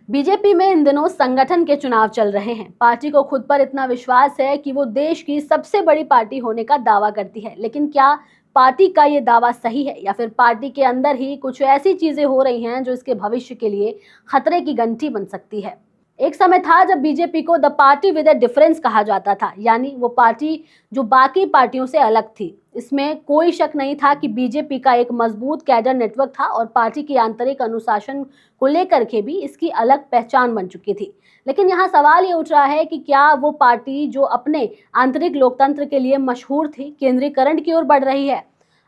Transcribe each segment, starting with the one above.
BJP में इन दिनों संगठन के चुनाव चल रहे हैं। पार्टी को खुद पर इतना विश्वास है कि वो देश की सबसे बड़ी पार्टी होने का दावा करती है, लेकिन क्या पार्टी का ये दावा सही है या फिर पार्टी के अंदर ही कुछ ऐसी चीजें हो रही हैं जो इसके भविष्य के लिए खतरे की घंटी बन सकती है। एक समय था जब बीजेपी को the party with a difference कहा जाता था, यानी वो पार्टी जो बाकी पार्टियों से अलग थी। इसमें कोई शक नहीं था कि बीजेपी का एक मजबूत कैडर नेटवर्क था और पार्टी की आंतरिक अनुशासन को लेकर के भी इसकी अलग पहचान बन चुकी थी। लेकिन यहाँ सवाल ये उठ रहा है कि क्या वो पार्टी जो अपने आंतरिक लोकतंत्र के लिए मशहूर थी, केंद्रीकरण की ओर बढ़ रही है?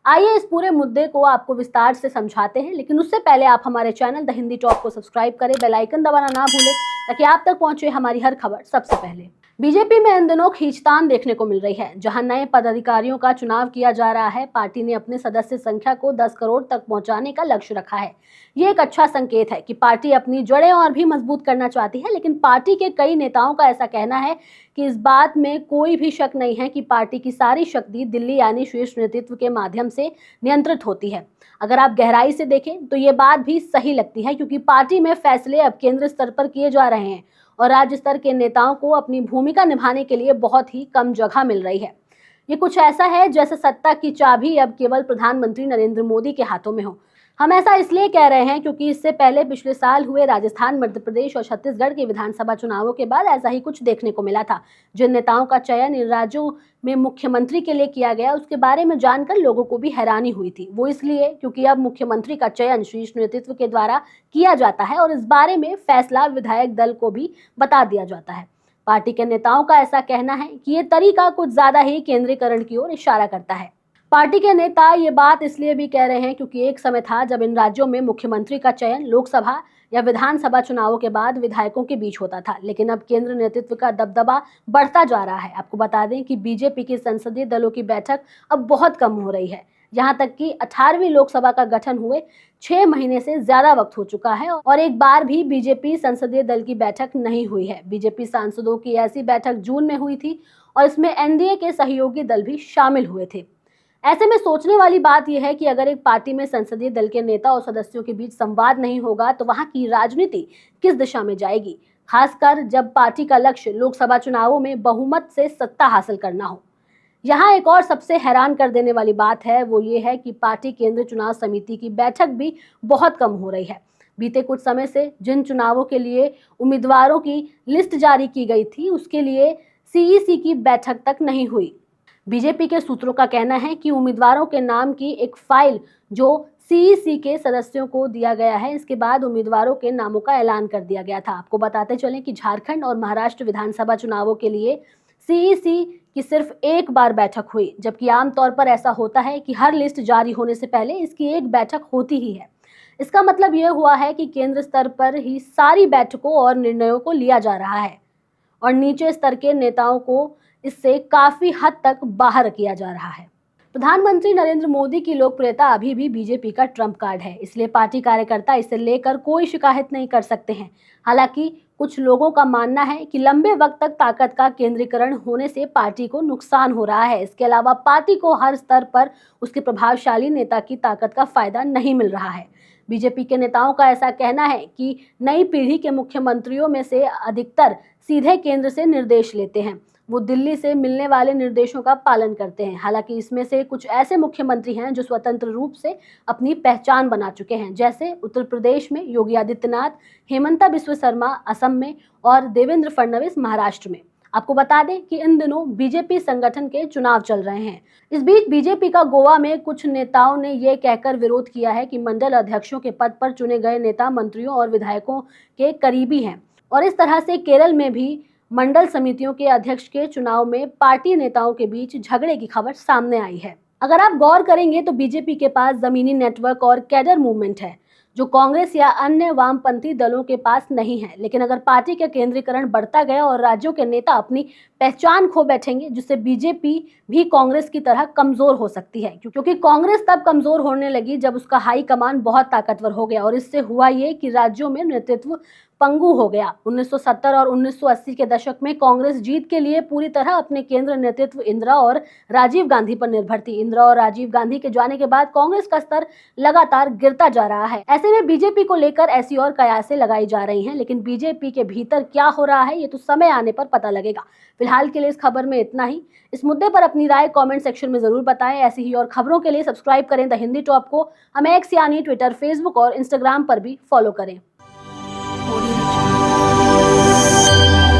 आइए इस पूरे मुद्दे को आपको विस्तार से समझाते हैं, लेकिन उससे पहले आप हमारे चैनल द हिंदी टॉप को सब्सक्राइब करें, बेल आइकन दबाना ना भूलें ताकि आप तक पहुंचे हमारी हर खबर सबसे पहले। बीजेपी में इन दिनों खींचतान देखने को मिल रही है। जहां नए पदाधिकारियों का चुनाव किया जा रहा है, पार्टी ने अपने सदस्य संख्या को 10 करोड़ तक पहुंचाने का लक्ष्य रखा है। ये एक अच्छा संकेत है कि पार्टी अपनी जड़ें और भी मजबूत करना चाहती है, लेकिन पार्टी के कई नेताओं का ऐसा कहना है कि इस बात में कोई भी शक नहीं है कि पार्टी की सारी शक्ति दिल्ली यानी शीर्ष नेतृत्व के माध्यम से नियंत्रित होती है। अगर आप गहराई से देखें तो ये बात भी सही लगती है, क्योंकि पार्टी में फैसले अब केंद्र स्तर पर किए जा रहे हैं और राज्य स्तर के नेताओं को अपनी भूमिका निभाने के लिए बहुत ही कम जगह मिल रही है। ये कुछ ऐसा है जैसे सत्ता की चाबी अब केवल प्रधानमंत्री नरेंद्र मोदी के हाथों में हो। हम ऐसा इसलिए कह रहे हैं क्योंकि इससे पहले पिछले साल हुए राजस्थान, मध्य प्रदेश और छत्तीसगढ़ के विधानसभा चुनावों के बाद ऐसा ही कुछ देखने को मिला था। जिन नेताओं का चयन इन राज्यों में मुख्यमंत्री के लिए किया गया, उसके बारे में जानकर लोगों को भी हैरानी हुई थी। वो इसलिए क्योंकि अब मुख्यमंत्री का चयन शीर्ष नेतृत्व के द्वारा किया जाता है और इस बारे में फैसला विधायक दल को भी बता दिया जाता है। पार्टी के नेताओं का ऐसा कहना है कि ये तरीका कुछ ज्यादा ही केंद्रीकरण की ओर इशारा करता है। पार्टी के नेता ये बात इसलिए भी कह रहे हैं क्योंकि एक समय था जब इन राज्यों में मुख्यमंत्री का चयन लोकसभा या विधानसभा चुनावों के बाद विधायकों के बीच होता था, लेकिन अब केंद्र नेतृत्व का दबदबा बढ़ता जा रहा है। आपको बता दें कि बीजेपी की संसदीय दलों की बैठक अब बहुत कम हो रही है। यहाँ तक कि 18वीं लोकसभा का गठन हुए 6 महीने से ज्यादा वक्त हो चुका है और एक बार भी बीजेपी संसदीय दल की बैठक नहीं हुई है। बीजेपी सांसदों की ऐसी बैठक जून में हुई थी और इसमें एनडीए के सहयोगी दल भी शामिल हुए थे। ऐसे में सोचने वाली बात यह है कि अगर एक पार्टी में संसदीय दल के नेता और सदस्यों के बीच संवाद नहीं होगा तो वहां की राजनीति किस दिशा में जाएगी, खासकर जब पार्टी का लक्ष्य लोकसभा चुनावों में बहुमत से सत्ता हासिल करना हो। यहाँ एक और सबसे हैरान कर देने वाली बात है, वो ये है कि पार्टी केंद्रीय चुनाव समिति की बैठक भी बहुत कम हो रही है। बीते कुछ समय से जिन चुनावों के लिए उम्मीदवारों की लिस्ट जारी की गई थी, उसके लिए सीईसी की बैठक तक नहीं हुई। बीजेपी के सूत्रों का कहना है कि उम्मीदवारों के नाम की एक फाइल जो सीईसी के सदस्यों को दिया गया है, इसके बाद उम्मीदवारों के नामों का ऐलान कर दिया गया था। आपको बताते चलें कि झारखंड और महाराष्ट्र विधानसभा चुनावों के लिए सीईसी की सिर्फ एक बार बैठक हुई, जबकि आमतौर पर ऐसा होता है कि हर लिस्ट जारी होने से पहले इसकी एक बैठक होती ही है। इसका मतलब यह हुआ है कि केंद्र स्तर पर ही सारी बैठकों और निर्णयों को लिया जा रहा है और नीचे स्तर के नेताओं को इससे काफी हद तक बाहर किया जा रहा है। प्रधानमंत्री नरेंद्र मोदी की लोकप्रियता अभी भी बीजेपी का ट्रम्प कार्ड है, इसलिए पार्टी कार्यकर्ता इसे लेकर कोई शिकायत नहीं कर सकते हैं। हालांकि कुछ लोगों का मानना है कि लंबे वक्त तक ताकत का केंद्रीकरण होने से पार्टी को नुकसान हो रहा है। इसके अलावा पार्टी को हर स्तर पर उसके प्रभावशाली नेता की ताकत का फायदा नहीं मिल रहा है। बीजेपी के नेताओं का ऐसा कहना है कि नई पीढ़ी के मुख्यमंत्रियों में से अधिकतर सीधे केंद्र से निर्देश लेते हैं। वो दिल्ली से मिलने वाले निर्देशों का पालन करते हैं। हालांकि इसमें से कुछ ऐसे मुख्यमंत्री हैं जो स्वतंत्र रूप से अपनी पहचान बना चुके हैं, जैसे उत्तर प्रदेश में योगी आदित्यनाथ, हेमंता बिस्वा शर्मा असम में और देवेंद्र फडणवीस महाराष्ट्र में। आपको बता दें कि इन दिनों बीजेपी संगठन के चुनाव चल रहे हैं। इस बीच बीजेपी का गोवा में कुछ नेताओं ने यह कहकर विरोध किया है कि मंडल अध्यक्षों के पद पर चुने गए नेता मंत्रियों और विधायकों के करीबी हैं और इस तरह से केरल में भी मंडल समितियों के अध्यक्ष के चुनाव में पार्टी नेताओं के बीच झगड़े की खबर सामने आई है। अगर आप गौर करेंगे तो बीजेपी के पास जमीनी नेटवर्क और कैडर मूवमेंट है, जो कांग्रेस या अन्य वामपंथी दलों के पास नहीं है। लेकिन अगर पार्टी का केंद्रीकरण बढ़ता गया और राज्यों के नेता अपनी पहचान खो बैठेंगे, जिससे बीजेपी भी कांग्रेस की तरह कमजोर हो सकती है, क्योंकि कांग्रेस तब कमजोर होने लगी जब उसका हाई कमान बहुत ताकतवर हो गया और इससे हुआ ये कि राज्यों में नेतृत्व पंगु हो गया। 1970 और 1980 के दशक में कांग्रेस जीत के लिए पूरी तरह अपने केंद्र नेतृत्व इंदिरा और राजीव गांधी पर निर्भर थी। इंदिरा और राजीव गांधी के जाने के बाद कांग्रेस का स्तर लगातार गिरता जा रहा है। ऐसे में बीजेपी को लेकर ऐसी और कयासें लगाई जा रही हैं, लेकिन बीजेपी के भीतर क्या हो रहा है ये तो समय आने पर पता लगेगा। फिलहाल के लिए इस खबर में इतना ही। इस मुद्दे पर अपनी राय कमेंट सेक्शन में जरूर बताएं। ऐसी ही और खबरों के लिए सब्सक्राइब करें द हिंदी टॉप को। हमें एक्स यानी ट्विटर, फेसबुक और इंस्टाग्राम पर भी फॉलो करें।